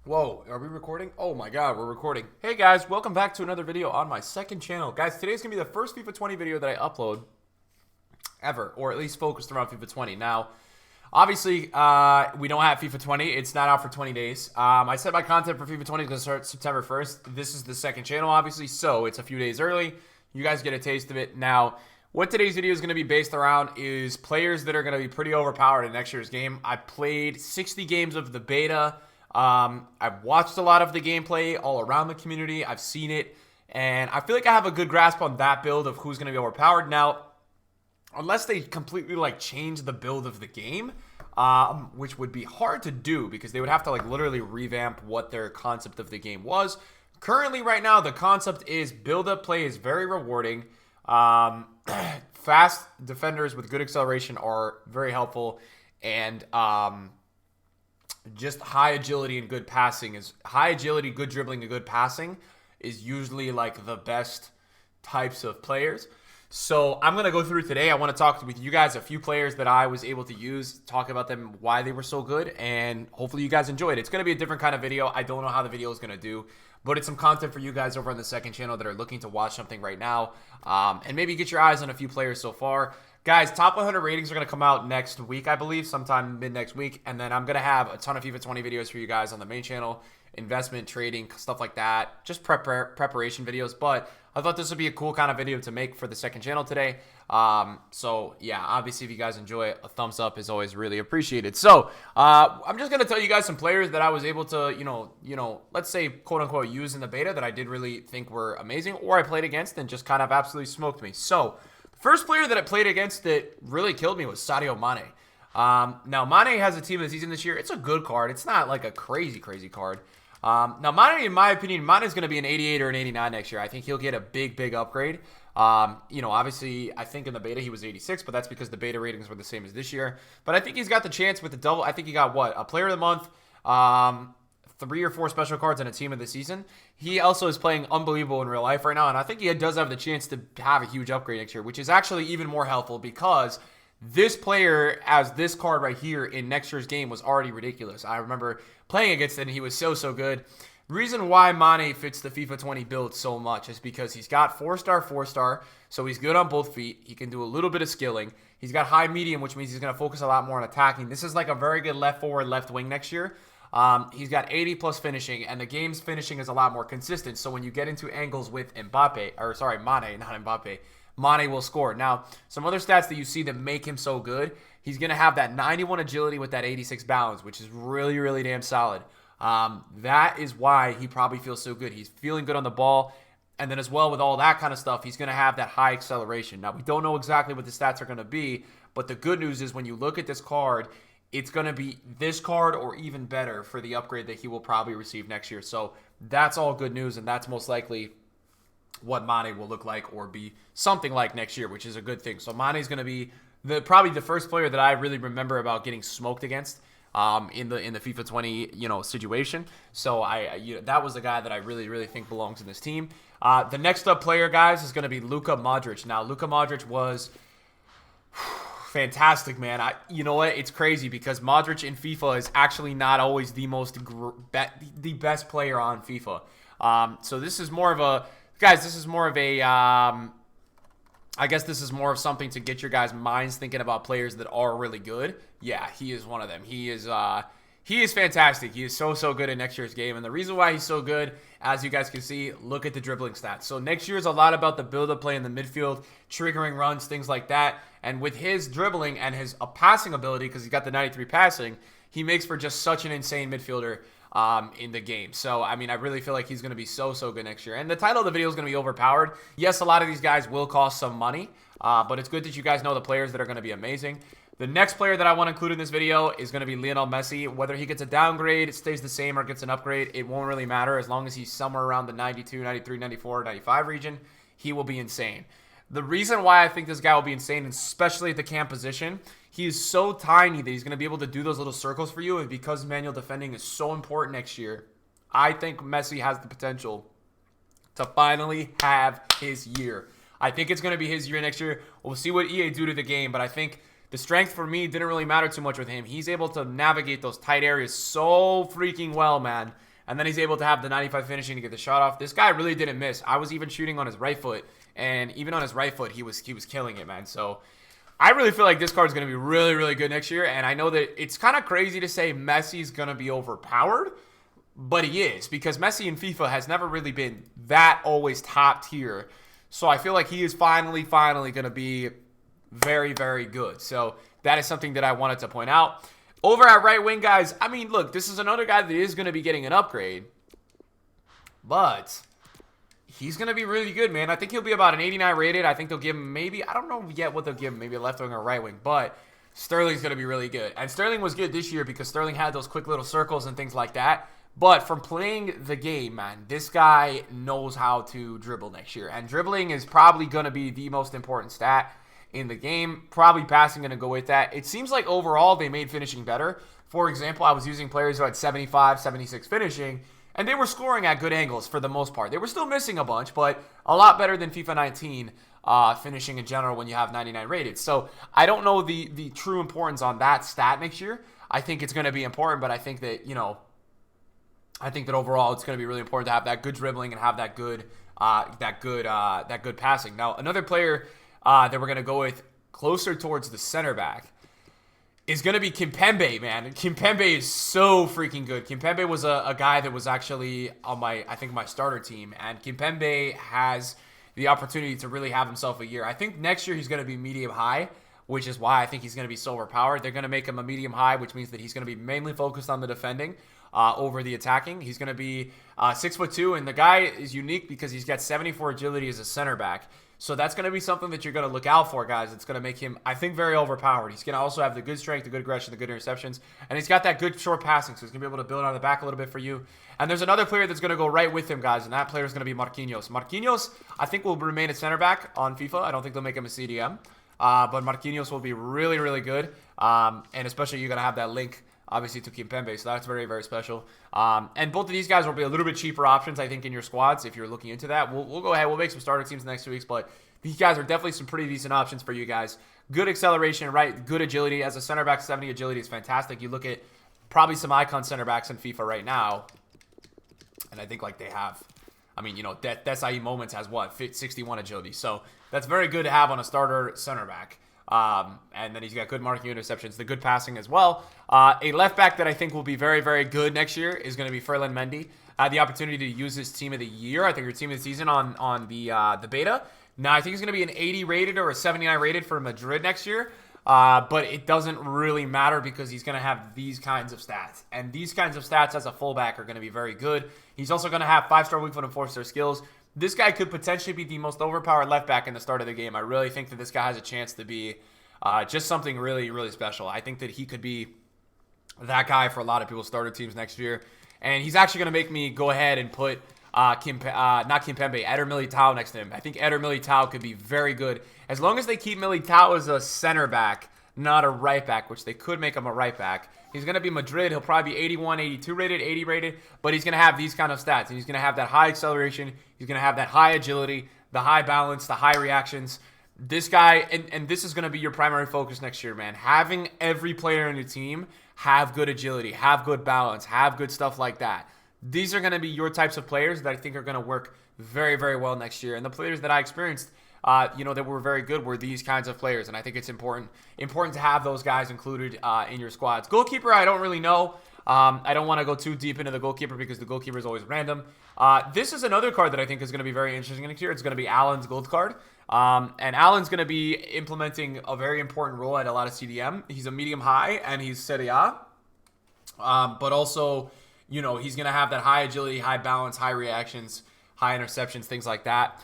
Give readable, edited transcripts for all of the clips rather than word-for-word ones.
Whoa, are we recording? Oh my god, we're recording. Hey guys, welcome back to another video on my second channel. Guys, today's gonna be the first FIFA 20 video that I upload ever, or at least focused around FIFA 20. Now, obviously, we don't have FIFA 20. It's not out for 20 days. I said my content for FIFA 20 is gonna start September 1st. This is the second channel, obviously, so it's a few days early. You guys get a taste of it. Now, what today's video is going to be based around is players that are going to be pretty overpowered in next year's game. I played 60 games of the beta. I've watched a lot of the gameplay all around the community. I've seen it, and I feel like I have a good grasp on that build of who's going to be overpowered. Now, unless they completely change the build of the game, which would be hard to do because they would have to literally revamp what their concept of the game was. Currently, right now, the concept is build-up play is very rewarding. Fast defenders with good acceleration are very helpful, and just high agility and good passing is good dribbling and good passing is usually the best types of players. So I'm going to go through today. I want to talk with you guys a few players that I was able to use, talk about them, why they were so good, and hopefully you guys enjoyed it. It's going to be a different kind of video. I don't know how the video is going to do, but it's some content for you guys over on the second channel that are looking to watch something right now, and maybe get your eyes on a few players so far. Guys, top 100 ratings are going to come out next week, I believe, sometime mid-next week, and then I'm going to have a ton of FIFA 20 videos for you guys on the main channel, investment, trading, stuff like that, just preparation videos, but I thought this would be a cool kind of video to make for the second channel today. So yeah, obviously if you guys enjoy it, a thumbs up is always really appreciated. So I'm just gonna tell you guys some players that I was able to, let's say quote unquote use in the beta that I did really think were amazing, or I played against and just kind of absolutely smoked me. So the first player that I played against that really killed me was Sadio Mane. Now Mane has a team of the season this year. It's a good card. It's not like a crazy card. Now, Mane, in my opinion, Mane is going to be an 88 or an 89 next year. I think he'll get a big upgrade. Obviously, I think in the beta he was 86, but that's because the beta ratings were the same as this year. But I think he's got the chance with the double. I think he got, a player of the month, 3 or 4 special cards and a team of the season. He also is playing unbelievable in real life right now, and I think he does have the chance to have a huge upgrade next year, which is actually even more helpful because this player, as this card right here in next year's game, was already ridiculous. I remember playing against it, and he was so good. Reason why Mane fits the FIFA 20 build so much is because he's got 4-star, so he's good on both feet. He can do a little bit of skilling. He's got high medium, which means he's going to focus a lot more on attacking. This is a very good left forward, left wing next year. He's got 80 plus finishing, and the game's finishing is a lot more consistent. So when you get into angles with Mane, not Mbappe, Mane will score. Now, some other stats that you see that make him so good, he's going to have that 91 agility with that 86 balance, which is really damn solid. That is why he probably feels so good. He's feeling good on the ball, and then as well with all that kind of stuff, he's going to have that high acceleration. Now, we don't know exactly what the stats are going to be, but the good news is when you look at this card, it's going to be this card or even better for the upgrade that he will probably receive next year. So that's all good news, and that's most likely what Mane will look like or be something like next year, which is a good thing. So Mane is going to be probably the first player that I really remember about getting smoked against in the FIFA 20 situation. So that was the guy that I really think belongs in this team. The next up player, guys, is going to be Luka Modric. Now Luka Modric was fantastic, man. You know what? It's crazy because Modric in FIFA is actually not always the best player on FIFA. So this is more of a guys, this is more of a, I guess this is more of something to get your guys' minds thinking about players that are really good. Yeah, he is one of them. He is fantastic. He is so good in next year's game. And the reason why he's so good, as you guys can see, look at the dribbling stats. So next year is a lot about the build-up play in the midfield, triggering runs, things like that. And with his dribbling and his passing ability, because he's got the 93 passing, he makes for just such an insane midfielder in the game. So, I mean, I really feel like he's going to be so good next year. And the title of the video is going to be Overpowered. Yes, a lot of these guys will cost some money, but it's good that you guys know the players that are going to be amazing. The next player that I want to include in this video is going to be Lionel Messi. Whether he gets a downgrade, it stays the same, or gets an upgrade, it won't really matter. As long as he's somewhere around the 92, 93, 94, 95 region, he will be insane. The reason why I think this guy will be insane, especially at the cam position, he is so tiny that he's going to be able to do those little circles for you. And because manual defending is so important next year, I think Messi has the potential to finally have his year. I think it's going to be his year next year. We'll see what EA do to the game, but I think the strength for me didn't really matter too much with him. He's able to navigate those tight areas so freaking well, man. and then he's able to have the 95 finishing to get the shot off. This guy really didn't miss. I was even shooting on his right foot, and even on his right foot, he was killing it, man. So I really feel like this card is going to be really, really good next year, and I know that it's kind of crazy to say Messi's going to be overpowered, but he is, because Messi in FIFA has never really been that always top tier. So I feel like he is finally going to be very, very good. So that is something that I wanted to point out. Over at right wing, guys, I mean, look, this is another guy that is going to be getting an upgrade. But he's going to be really good, man. I think he'll be about an 89 rated. I think they'll give him maybe, I don't know yet what they'll give him, maybe a left wing or a right wing. But Sterling's going to be really good. And Sterling was good this year because Sterling had those quick little circles and things like that. But from playing the game, man, this guy knows how to dribble next year. And dribbling is probably going to be the most important stat in the game. Probably passing going to go with that. It seems like overall they made finishing better. For example, I was using players who had 75, 76 finishing, and they were scoring at good angles for the most part. They were still missing a bunch, but a lot better than FIFA 19 finishing in general when you have 99 rated. So I don't know the true importance on that stat next year. I think it's going to be important, but I think that, you know, I think that overall it's going to be really important to have that good dribbling and have that good passing. Now, another player that we're going to go with closer towards the center back is going to be Kimpembe, man. Kimpembe is so freaking good. Kimpembe was a guy that was actually on my starter team, and Kimpembe has the opportunity to really have himself a year. I think next year he's going to be medium high, which is why I think he's going to be so overpowered. They're going to make him a medium high, which means that he's going to be mainly focused on the defending over the attacking. He's going to be 6'2", and the guy is unique because he's got 74 agility as a center back. So that's going to be something that you're going to look out for, guys. It's going to make him, I think, very overpowered. He's going to also have the good strength, the good aggression, the good interceptions, and he's got that good short passing, so he's going to be able to build on the back a little bit for you. And there's another player that's going to go right with him, guys, and that player is going to be Marquinhos. Marquinhos, I think, will remain a center back on FIFA. I don't think they'll make him a CDM, but Marquinhos will be really, really good, and especially you're going to have that link, obviously, to Kimpembe, so that's very, very special. And both of these guys will be a little bit cheaper options, I think, in your squads if you're looking into that. We'll go ahead. We'll make some starter teams the next 2 weeks, but these guys are definitely some pretty decent options for you guys. Good acceleration, right? Good agility. As a center back, 70 agility is fantastic. You look at probably some icon center backs in FIFA right now, and I think like they have, I mean, you know, Desai Moments has what? 61 agility. So that's very good to have on a starter center back. And then he's got good marking interceptions, the good passing as well. A left back that I think will be very, very good next year is going to be Ferland Mendy. I had the opportunity to use his team of the year. I think your team of the season on the beta. Now, I think he's going to be an 80 rated or a 79 rated for Madrid next year. But it doesn't really matter because he's going to have these kinds of stats. And these kinds of stats as a fullback are going to be very good. He's also going to have 5-star weak foot and 4-star skills. This guy could potentially be the most overpowered left back in the start of the game. I really think that this guy has a chance to be just something really, really special. I think that he could be that guy for a lot of people's starter teams next year. And he's actually going to make me go ahead and put not Kimpembe, Eder Militao next to him. I think Eder Militao could be very good. As long as they keep Militao as a center back, not a right back, which they could make him a right back. He's going to be Madrid. He'll probably be 81, 82 rated, 80 rated, but he's going to have these kind of stats. And he's going to have that high acceleration. He's going to have that high agility, the high balance, the high reactions. This guy, and this is going to be your primary focus next year, man. Having every player in your team have good agility, have good balance, have good stuff like that. These are going to be your types of players that I think are going to work very, very well next year. And the players that I experienced, that were very good were these kinds of players. And I think it's important to have those guys included in your squads. Goalkeeper, I don't really know. I don't want to go too deep into the goalkeeper because the goalkeeper is always random. This is another card that I think is going to be very interesting next year. It's going to be Alan's gold card. And Alan's going to be implementing a very important role at a lot of CDM. He's a medium high and he's Serie A. But also, he's going to have that high agility, high balance, high reactions, high interceptions, things like that.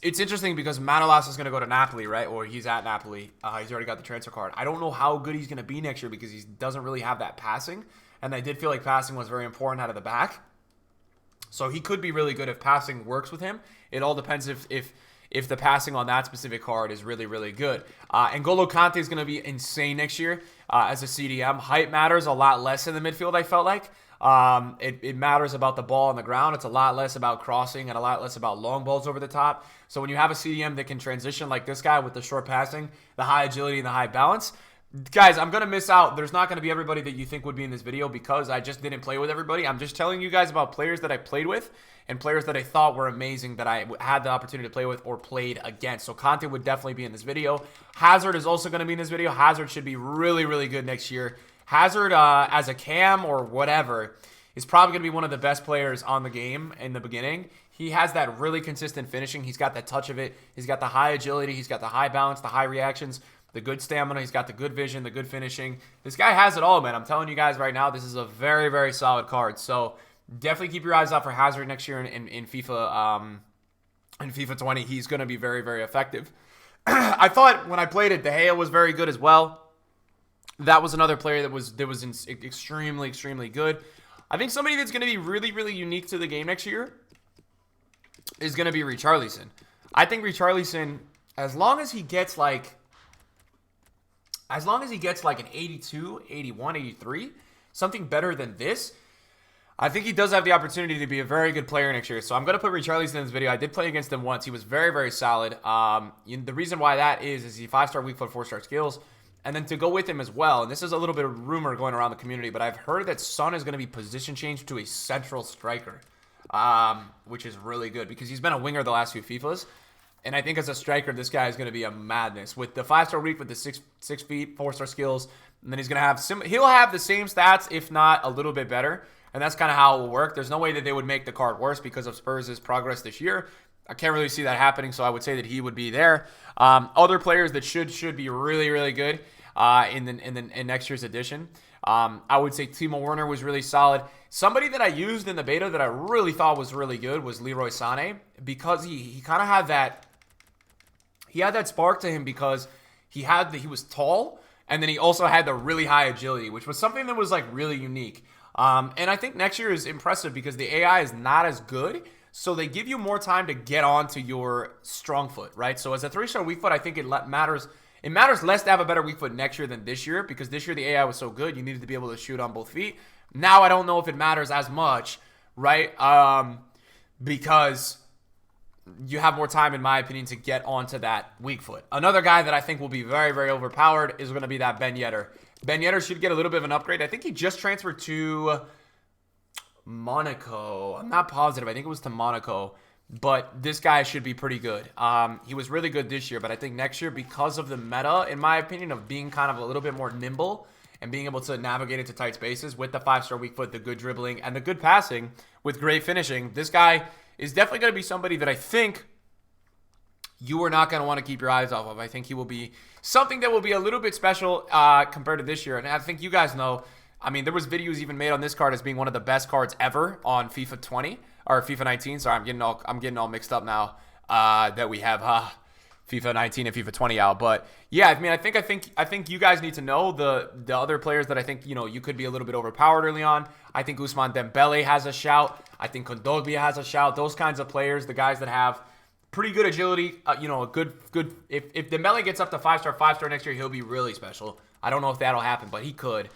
It's interesting because Manolas is going to go to Napoli, right? Or he's at Napoli. He's already got the transfer card. I don't know how good he's going to be next year because he doesn't really have that passing. And I did feel like passing was very important out of the back. So he could be really good if passing works with him. It all depends if the passing on that specific card is really, really good. And N'Golo Kante is going to be insane next year as a CDM. Height matters a lot less in the midfield, I felt like. It matters about the ball on the ground. It's a lot less about crossing and a lot less about long balls over the top. So when you have a CDM that can transition like this guy with the short passing, the high agility, and the high balance, Guys, I'm going to miss out. There's not going to be everybody that you think would be in this video because I just didn't play with everybody. I'm just telling you guys about players that I played with and players that I thought were amazing that I had the opportunity to play with or played against. So content would definitely be in this video. Hazard is also going to be in this video. Hazard should be really, really good next year. Hazard, as a cam or whatever, is probably going to be one of the best players on the game in the beginning. He has that really consistent finishing. He's got that touch of it. He's got the high agility. He's got the high balance, the high reactions, the good stamina. He's got the good vision, the good finishing. This guy has it all, man. I'm telling you guys right now, this is a very, very solid card. So definitely keep your eyes out for Hazard next year in FIFA. In FIFA 20, he's going to be very, very effective. I thought when I played it, De Gea was very good as well. That was another player that was extremely, extremely good. I think somebody that's going to be really, really unique to the game next year is going to be Richarlison. I think Richarlison, as long as he gets like an 82, 81, 83, something better than this, I think he does have the opportunity to be a very good player next year. So I'm going to put Richarlison in this video. I did play against him once. He was very, very solid. The reason why that is he 5-star weak foot, 4-star skills. And then to go with him as well, and this is a little bit of rumor going around the community, but I've heard that Son is going to be position changed to a central striker, which is really good because he's been a winger the last few FIFAs. And I think as a striker, this guy is going to be a madness. With the 5-star weak, with the 6 feet, 4-star skills, and then he's going to have he'll have the same stats, if not a little bit better. And that's kind of how it will work. There's no way that they would make the card worse because of Spurs' progress this year. I can't really see that happening, so I would say that he would be there. Other players that should be really, really good in next year's edition. I would say Timo Werner was really solid. Somebody that I used in the beta that I really thought was really good was Leroy Sané because he kind of had that. He had that spark to him because he was tall, and then he also had the really high agility, which was something that was like really unique. And I think next year is impressive because the AI is not as good, so they give you more time to get onto your strong foot, right? So as a 3-star weak foot, I think it matters. It matters less to have a better weak foot next year than this year because this year the AI was so good, you needed to be able to shoot on both feet. Now I don't know if it matters as much, right? Because you have more time, in my opinion, to get onto that weak foot. Another guy that I think will be very, very overpowered is going to be that Ben Yedder. Ben Yedder should get a little bit of an upgrade. I think he just transferred to Monaco. I'm not positive. I think it was to Monaco. But this guy should be pretty good. He was really good this year, but I think next year, because of the meta, in my opinion, of being kind of a little bit more nimble and being able to navigate into tight spaces with the 5-star weak foot, the good dribbling, and the good passing with great finishing, this guy is definitely going to be somebody that I think you are not going to want to keep your eyes off of. I think he will be something that will be a little bit special compared to this year. And I think you guys know, I mean, there was videos even made on this card as being one of the best cards ever on FIFA 20 or FIFA 19. Sorry, I'm getting all mixed up now that we have FIFA 19 and FIFA 20 out. But yeah, I mean, I think you guys need to know the other players that I think you could be a little bit overpowered early on. I think Ousmane Dembele has a shout. I think Kondogbia has a shout. Those kinds of players, the guys that have pretty good agility, a good. If Dembele gets up to 5-star next year, he'll be really special. I don't know if that'll happen, but he could.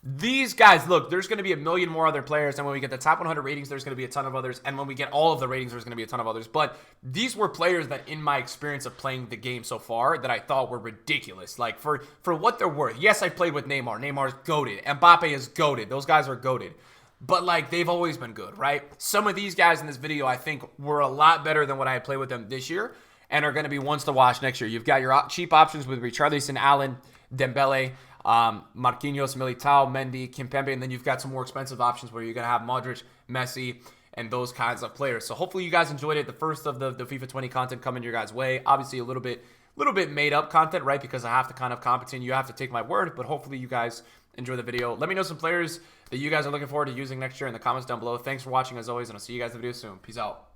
These guys, look, there's going to be a million more other players, and when we get the top 100 ratings, there's going to be a ton of others, and when we get all of the ratings, there's going to be a ton of others. But these were players that, in my experience of playing the game so far, that I thought were ridiculous. Like, for what they're worth. Yes, I played with Neymar. Neymar's goated. Mbappe is goated. Those guys are goated. But, like, they've always been good, right? Some of these guys in this video, I think, were a lot better than what I had played with them this year and are going to be ones to watch next year. You've got your cheap options with Richarlison, Allen, Dembele, Marquinhos, Militao, Mendy, Kimpembe, and then you've got some more expensive options where you're going to have Modric, Messi, and those kinds of players. So hopefully you guys enjoyed it. The first of the FIFA 20 content coming your guys' way. Obviously a little bit made up content, right? Because I have to kind of competence. You have to take my word, but hopefully you guys enjoy the video. Let me know some players that you guys are looking forward to using next year in the comments down below. Thanks for watching as always, and I'll see you guys in the video soon. Peace out.